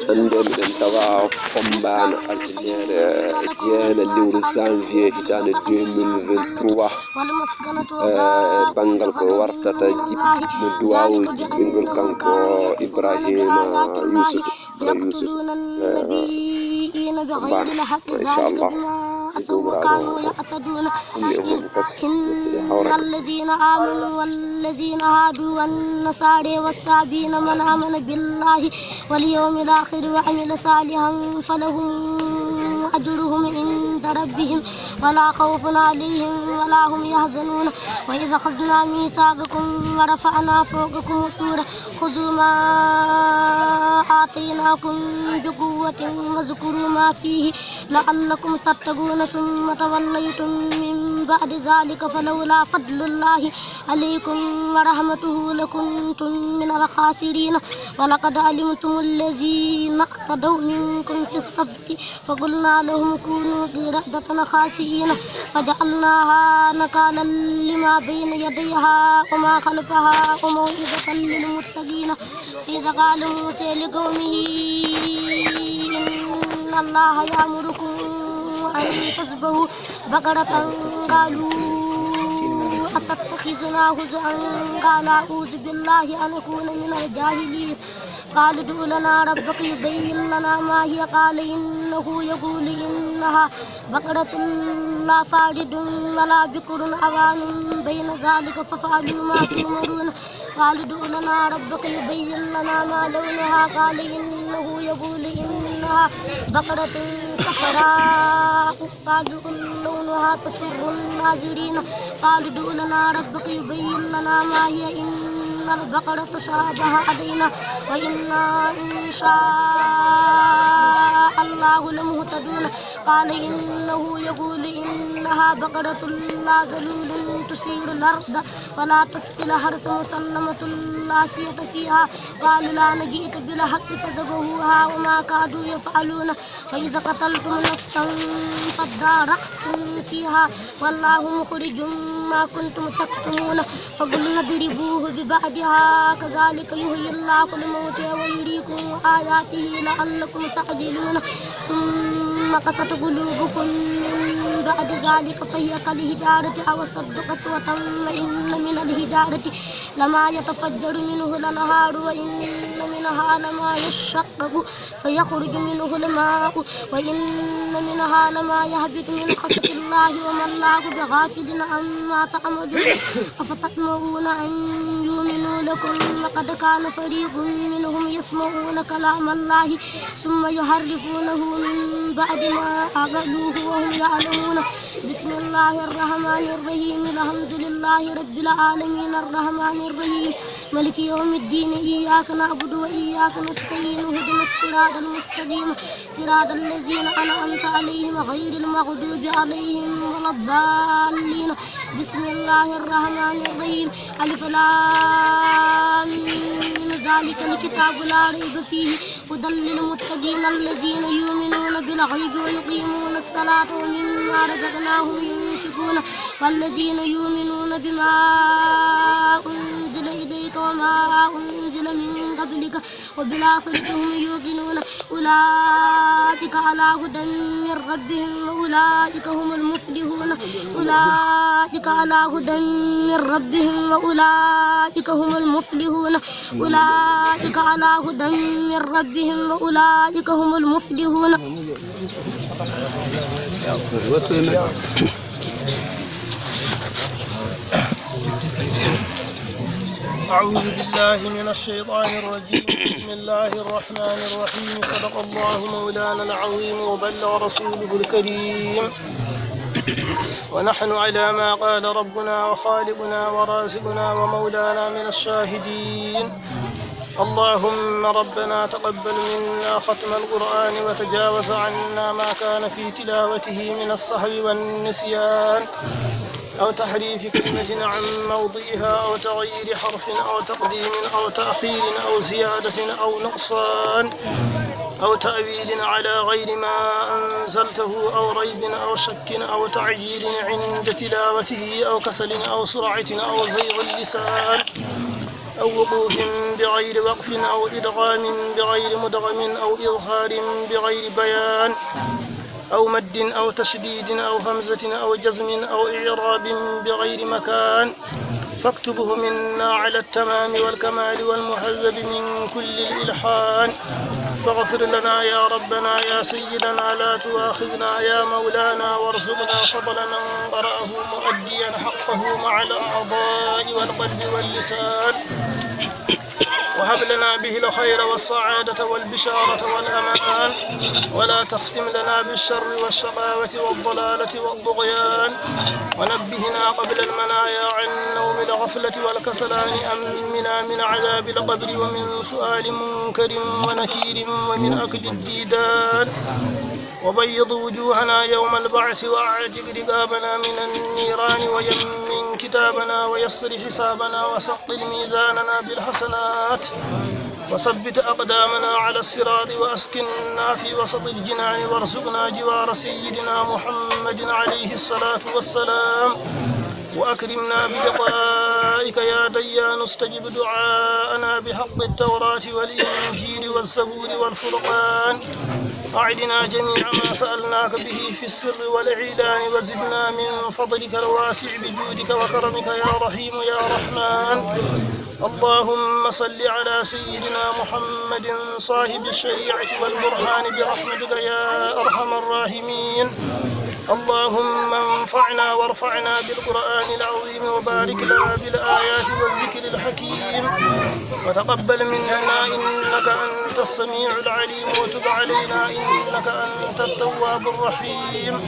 hande miɗen tawa fombana altinere jeena lewru janvier hitande 2023 bangal ko wartata mo duwawu jibbingol kanko Ibrahima Yusuf fombana inchallah الذين آمنوا والذين هادوا والنصارى والصابين من آمن بالله واليوم الآخر وعمل صالحا فلهم أجرهم عند ربهم ولا خوف عليهم ولا هم يحزنون وإذا أخذنا ميثاقكم ورفعنا فوقكم الطور خذوا ما آتيناكم بقوة واذكروا ما فيه لعلكم تتقون ثم توليتم من بعد ذلك فلولا فضل الله عليكم ورحمته لكنتم من الخاسرين ولقد علمتم الذين اعتدوا منكم في السبت فقلنا لهم كونوا قردة خاسئين فجعلناها نكالا لما بين يديها وما خلفها وموعظة للمتقين إذا قال موسى لقومه إن الله يأمركم أن تذبحوا بقرة قالوا أتتخذنا هزءا قال أعوذ بالله أن أكون من الجاهلين قال ادع لنا ربك يبين لنا ما هي قال إنه يقول إنها بقرة لا فارض ولا بكر عوان بين ذلك فافعلوا ما تؤمرون قال ادع لنا ربك يبين لنا ما لونها قال إنه يقول إنها بقرة صفراء فاقع لونها تسر الناظرين قال ادع لنا ربك يبين لنا ما هي إن البقرة تشابه علينا وإنا إن شاء الله لمهتدون قال إنه يقول إنها بقرة لا ذلول تثير الأرض ولا تسقي الحرث مسلمة لا صية فيها قالوا لا نجئت بالحق فذبحوها وما كادوا يفعلون فإذا قتلتم نفسا فادارأتم فيها والله مخرج ما كنتم تكتمون فقلنا اضربوه ببعضها كذلك يحيي الله الموتى ويريكم آياته لعلكم تعقلون ثم قست قلوبكم من بعد ذلك فهي كالحجارة أو أشد قسوة وإن من الحجارة لما يتفجر منه الأنهار وإن منها لما يشقق فيخرج منه الماء وإن منها لما يهبط من خشية الله وما الله بغافل عما تعملون أفتطمعون أن يؤمنوا لكم وقد كان فريق منهم يسمعون كلام الله ثم يحرفونه من بعد ما عقلوه وهم يعلمون بسم الله الرحمن الرحيم الحمد لله رب العالمين الرحمن الرحيم مالك يوم الدين إياك نعبد وإياك نستعين اهدنا الصراط المستقيم صراط الذين أنعمت عليهم غير المغضوب عليهم ولا الضالين بسم الله الرحمن الرحيم ألف لام ميم ذلك الكتاب لا ريب فيه هدى للمتقين الذين يؤمنون بالغيب ويقيمون الصلاة ومما رزقناهم ينفقون والذين يؤمنون بما أنزل إليك وما أنزل من قبلك وبالآخرة هم يوقنون أولئك على هدى من ربهم وأولئك هم المفلحون أولئك على هدى من ربهم وأولئك هم المفلحون أولئك على هدى من ربهم وأولئك هم المفلحون أعوذ بالله من الشيطان الرجيم بسم الله الرحمن الرحيم صدق الله مولانا العظيم وبلغ رسوله الكريم ونحن على ما قال ربنا وخالقنا ورازقنا ومولانا من الشاهدين اللهم ربنا تقبل منا ختم القرآن وتجاوز عنا ما كان في تلاوته من السهو والنسيان أو تحريف كلمة عن موضعها أو تغيير حرف أو تقديم أو تأخير أو زيادة أو نقصان أو تأويل على غير ما أنزلته أو ريب أو شك أو تعجيل عند تلاوته أو كسل أو سرعة أو زيغ اللسان أو وقوف بغير وقف أو إدغام بغير مدغم أو إظهار بغير بيان أو مد أو تشديد أو همزة أو جزم أو إعراب بغير مكان فاكتبه منا على التمام والكمال والمهذب من كل الإلحان فاغفر لنا يا ربنا يا سيدنا لا تؤاخذنا يا مولانا وارزقنا فضل من قرأه مؤديا حقه مع الأعضاء والقلب واللسان وهب لنا به الخير والسعادة والبشارة والأمان ولا تختم لنا بالشر والشقاوة والضلالة والطغيان ونبهنا قبل المنايا عن نوم الغفلة والكسلان أمنا من عذاب القبر ومن سؤال منكر ونكير ومن أكل الديدان وبيض وجوهنا يوم البعث وأعتق رقابنا من النيران ويمن كتابنا ويسر حسابنا وثقل ميزاننا بالحسنات وثبت أقدامنا على الصراط وأسكننا في وسط الجنان وارزقنا جوار سيدنا محمد عليه الصلاة والسلام وأكرمنا بلقائك يا ديان استجب دعاءنا بحق التوراة والإنجيل والزبور والفرقان أعدنا جميع ما سألناك به في السر والإعلان وزدنا من فضلك الواسع بجودك وكرمك يا رحيم يا رحمن اللهم صل على سيدنا محمد صاحب الشريعة والبرهان برحمتك يا أرحم الراحمين اللهم انفعنا وارفعنا بالقرآن العظيم وبارك لنا بالآيات والذكر الحكيم وتقبل منا إنك أنت السميع العليم وتب علينا إنك أنت التواب الرحيم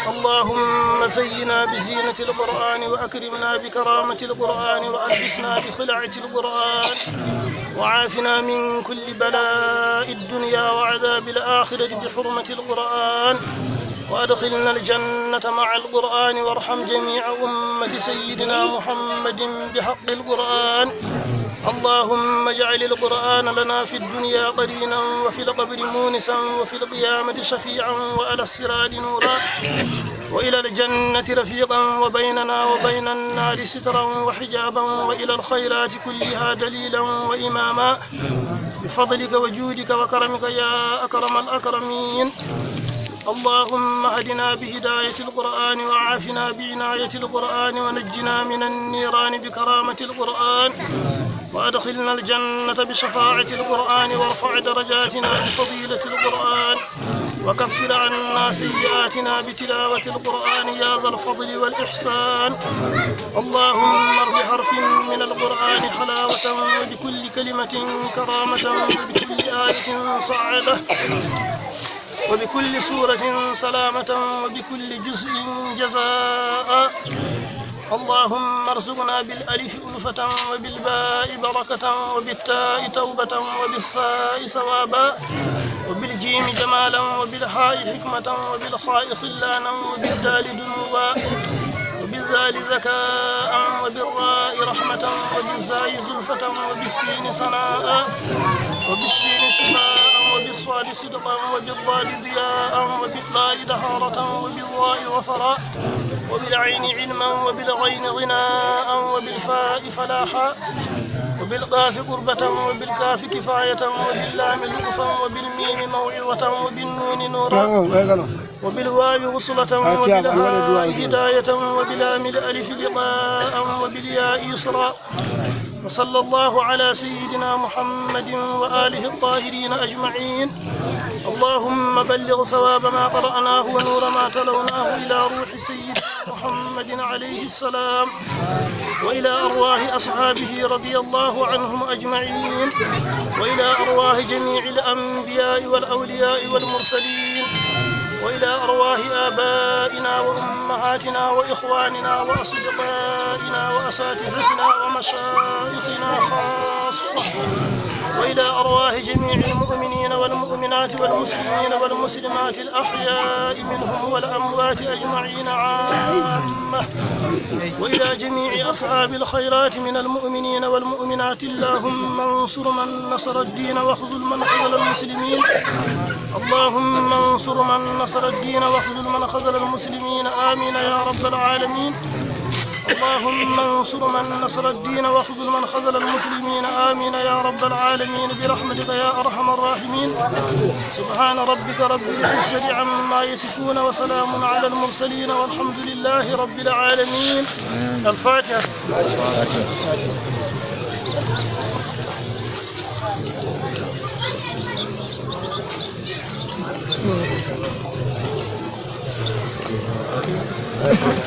اللهم زينا بزينة القرآن وأكرمنا بكرامة القرآن وألبسنا بخلعة القرآن وعافنا من كل بلاء الدنيا وعذاب الآخرة بحرمة القرآن وأدخلنا الجنة مع القرآن وارحم جميع أمة سيدنا محمد بحق القرآن اللهم اجعل القرآن لنا في الدنيا قرينا وفي القبر مونسا وفي القيامة شفيعا وعلى الصراط نورا وإلى الجنة رفيقا وبيننا وبين النار سترا وحجابا وإلى الخيرات كلها دليلا وإماما بفضلك وجودك وكرمك يا أكرم الأكرمين اللهم اهدنا بهداية القرآن وعافنا بعناية القرآن ونجنا من النيران بكرامة القرآن وأدخلنا الجنة بشفاعة القرآن وارفع درجاتنا بفضيلة القرآن وكفر عنا سيئاتنا بتلاوة القرآن يا ذا الفضل والإحسان اللهم بحرف من القرآن حلاوة وبكل كلمة كرامة وبكل آية سعادة وبكل سورة سلامة وبكل جزء جزاء اللهم ارزقنا بالألف ألفة وبالباء بركة وبالتاء توبة وبالثاء ثوابا وبالجيم جمالا وبالحاء حكمة وبالخاء خلانا وبالدال دنوا وبالذال ذكاء وبالراء رحمة وبالزاي زلفة وبالسين صناء وبالشين شفاء وبالصاد صدقا وبالضاد ضياء وبالطاء دهارة وبالضاء وفراء وبالعين علما وبالغين غناء وبالفاء فلاحا وبالقاف قربة وبالكاف كفاية وباللام لطفا وبالميم موعظة وبالنون نورا وبالواو وصلة وبالهاء هداية وبلام الألف لقاء وبالياء يسرا وصلى الله على سيدنا محمد وآله الطاهرين أجمعين اللهم بلغ ثواب ما قرأناه ونور ما تلوناه إلى روح سيدنا محمد عليه السلام وإلى أرواح أصحابه رضي الله عنهم أجمعين وإلى أرواح جميع الأنبياء والأولياء والمرسلين وإلى أرواح آبائنا وأمهاتنا وإخواننا وأصدقائنا وأساتذتنا ومشايخنا خاصة وإلى أرواح جميع المؤمنين والمؤمنات والمسلمين والمسلمات الأحياء منهم والأموات أجمعين عامة وإلى جميع أصحاب الخيرات من المؤمنين والمؤمنات اللهم انصر من نصر الدين واخذل من خذل المسلمين اللهم انصر من نصر الدين واخذل من خذل المسلمين آمين يا رب العالمين اللهم انصر من نصر الدين واخذل من خذل المسلمين آمين يا رب العالمين برحمتك يا أرحم الراحمين. سبحان ربك رب العزة عما يصفون وسلام على المرسلين والحمد لله رب العالمين. الفاتحة. Thank you.